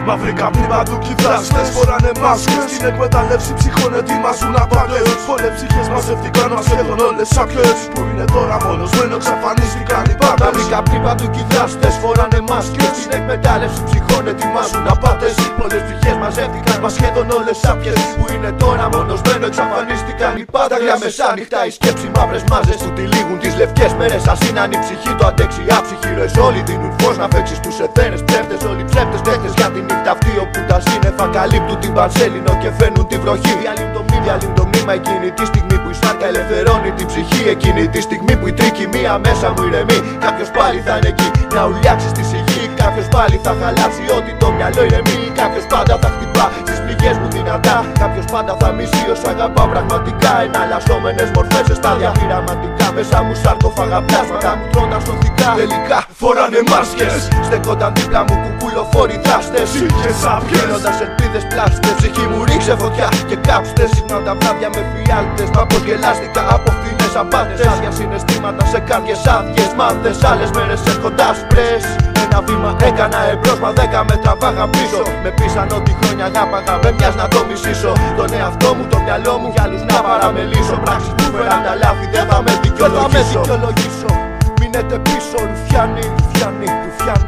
Μαύροι καπνοί παντού κι οι δράστες φοράνε μάσκες. Στην εκμετάλλευση ψυχών ετοιμάζουν απάτες. Πολλές ψυχές μαζευτηκαν μα σχεδόν όλες σάπιες. Που είναι τώρα μόνος μένω εξαφανίστηκαν οι πάντες. Μαύροι καπνοί παντού κι οι δράστες φοράνε μάσκες. Στην εκμετάλλευση ψυχών ετοιμάζουν απάτες. Πολλές ψυχές μαζεύτηκαν μα σχεδόν όλες σάπιες. Που είναι τώρα μόνος μένω εξαφανίστηκαν οι πάντες. Για μεσάνυχτα οι σκέψεις μαύρες μάζες του τυλίγουν τις λευκές μέρες. Ας είναι αν η ψυχή το αντέξει άψυχοι ροές. Όλοι δίνουν φως να παίξεις τους εθέρες ψεύτες. Όλοι ψεύτες τέχνες για τη νύχτα αυτή όπου τα σύννεφα καλύπτουν την πανσέλινο και φαίνουν τη βροχή. Διαλύουν το μήμα εκείνη τη στιγμή που η σάρκα ελευθερώνει την ψυχή. Εκείνη τη στιγμή που η τρικυμία μέσα μου ηρεμεί. Κάποιος πάλι θα είναι εκεί να ουλιάξει στη σιγή. Κάποιος πάλι θα χαλάσει ότι το μυαλό ηρεμεί. Κάποιος πάντα θα χτυπά στις πληγές μου δυνατά. Κάποιος πάντα θα μισεί όσο αγαπά πραγματικά. Εναλλασσόμενες μορφές σε στάδια πειραματικά. Μέσα μου σαρκοφάγα πλάσματα μου τρώνταν στοθικά. Τελικά φοράνε μάσκες. Στεκόταν δίπλα μου κουκουλοφόροι δράστες. Ψυχές άπιες γίνοντας ελπίδες πλάστες. Ψυχή μου ρίξε φωτιά και κάψτε. Συχνά τα βράδια με φιάλτες. Μα πως γελάστηκα από φθηνές απάτες. Άδεια συναισθήματα σε καρδιές άδειες. Μάθες άλλες μέρες έρχοντας πρες. Ένα βήμα έκανα εμπρός, μα 10 μέτρα βάγα πίσω. Με πείσαν ότι χρόνια αγάπαγα, με μοιάζει να το μισήσω. Τον εαυτό μου, το μυαλό μου, για άλλους να παραμελήσω. Πράξεις που φέραν τα λάθη, δεν θα με δικαιολογήσω. Μείνετε πίσω, ρουφιάνοι, ρουφιάνοι, ρουφιάνοι.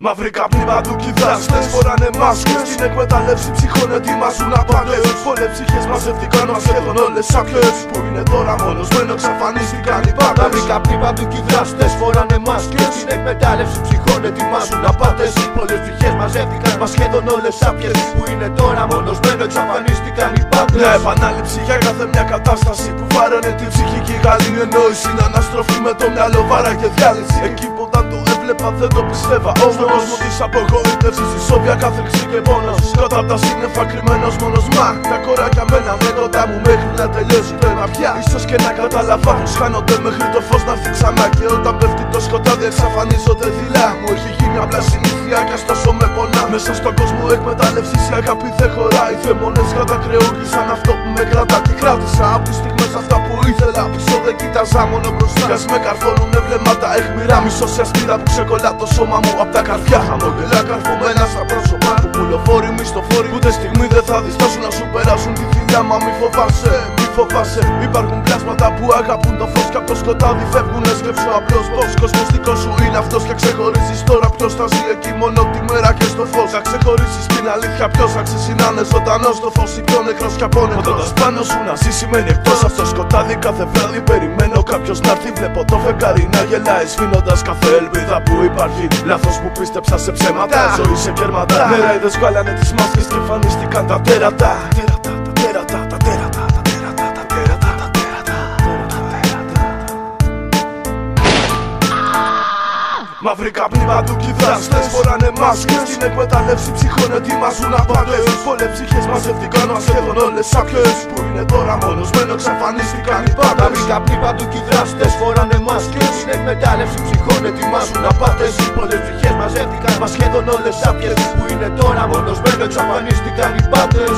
Μαύροι καπνοί παντού κι οι δράστες φοράνε μάσκες. Στην εκμετάλλευση ψυχών ετοιμάζουν απάτες. Πολλές ψυχές μαζευτηκαν μα σχεδόν όλες σάπιες. Που είναι τώρα μόνος μένω εξαφανίστηκαν οι πάντες. Μαύροι καπνοί παντού κι οι δράστες φοράνε μάσκες. Στην εκμετάλλευση ψυχών ετοιμάζουν απάτες. Πολλές ψυχές μαζεύτηκαν μα σχεδόν όλες σάπιες. Που είναι τώρα μόνος μένω εξαφανίστηκαν οι πάντες. Μια επανάληψη για κάθε μια κατάσταση που βάρανε τη ψυχική γαλήνη εννόηση. Είναι αναστροφή με το μυαλό βάρα και διάλυση. Εκεί που όταν το έβλεπα δεν το πιστεύα. Στον κόσμο της απογοήτευσης, ισόβια κάθριξη και πόνος. Κάτω απ' τα σύννεφα κρυμμένος μόνος. Μα τα κοράκια μένανε κοντά μου μέχρι να τελειώσει το αίμα πια. Ίσως και να καταλαβαίνω, χάνονται μέχρι το φως να έρθει ξανά. Και όταν πέφτει το σκοτάδι εξαφανίζονται δειλά. Μου έχει γίνει απλά συνήθεια κι ας τόσο με πονά. Μέσα στον κόσμο εκμετάλλευσης η αγάπη δεν χωράει. Θεμονές κατακρεούργησαν αυτό που με κρατά και κράτησα. Απ' τις στιγμές αυτά που ήθελα πίσω δεν κοίταζα μόνο μπροστά. Κι ας με καρφώνουνε βλέμματα αιχμηρά. Μισός η ασπίδα που ξεκολλά το σώμα μου απ' τα καρφιά. Χαμογελά καρφωμένα στα πρόσωπα του πουλοφόροι, μισθοφόροι. Ούτε στιγμή δεν θα διστάσουν να σου περάσουν τη θηλιά. Μα μη φοβάσαι, μη φοβάσαι. Υπάρχουν πλάσματα που αγαπούν το φως. Κι απ' το σκοτάδι φεύγουνε σκέψου απλώς πως. Κόσμος δικός σου είναι αυτός και ξεχωρίζεις τώρα ποιος θα ζει εκεί μόνο τη μέρα και στο φως. Θα ξεχωρίσεις την αλήθεια ποιος θα ξεσυνάνε ζωντανός στο φως ή πιο νεκρός κι από νεκρός. Όταν πάνω σου να ζει σημαίνει εκτός από το σκοτάδι. Κάθε βράδυ περιμένω κάποιος να έρθει. Βλέπω το φεγγάρι να γελάει σβήνοντας κάθε ελπίδα που υπάρχει. Λάθος που πίστεψα σε ψέματα, ζωή σε κέρματα. Νεράιδες βγάλανε τις μάσκες και εμφανίστηκαν τα τέρατα. Μαύροι καπνοί παντού κι οι δράστες φοράνε μάσκες. Στην εκμετάλλευση ψυχών ετοιμάζουν απάτες. Πολλές ψυχές μαζευτηκαν μα σχεδόν όλες σάπιες. Που είναι τώρα μόνος μένω εξαφανίστηκαν οι πάντες. Μαύροι καπνοί παντού κι οι δράστες φοράνε μάσκες. Στην εκμετάλλευση ψυχών ετοιμάζουν απάτες. Πολλές ψυχές μαζεύτηκαν μα σχεδόν όλες σάπιες. Που είναι τώρα μόνος μένω εξαφανίστηκαν οι πάντες.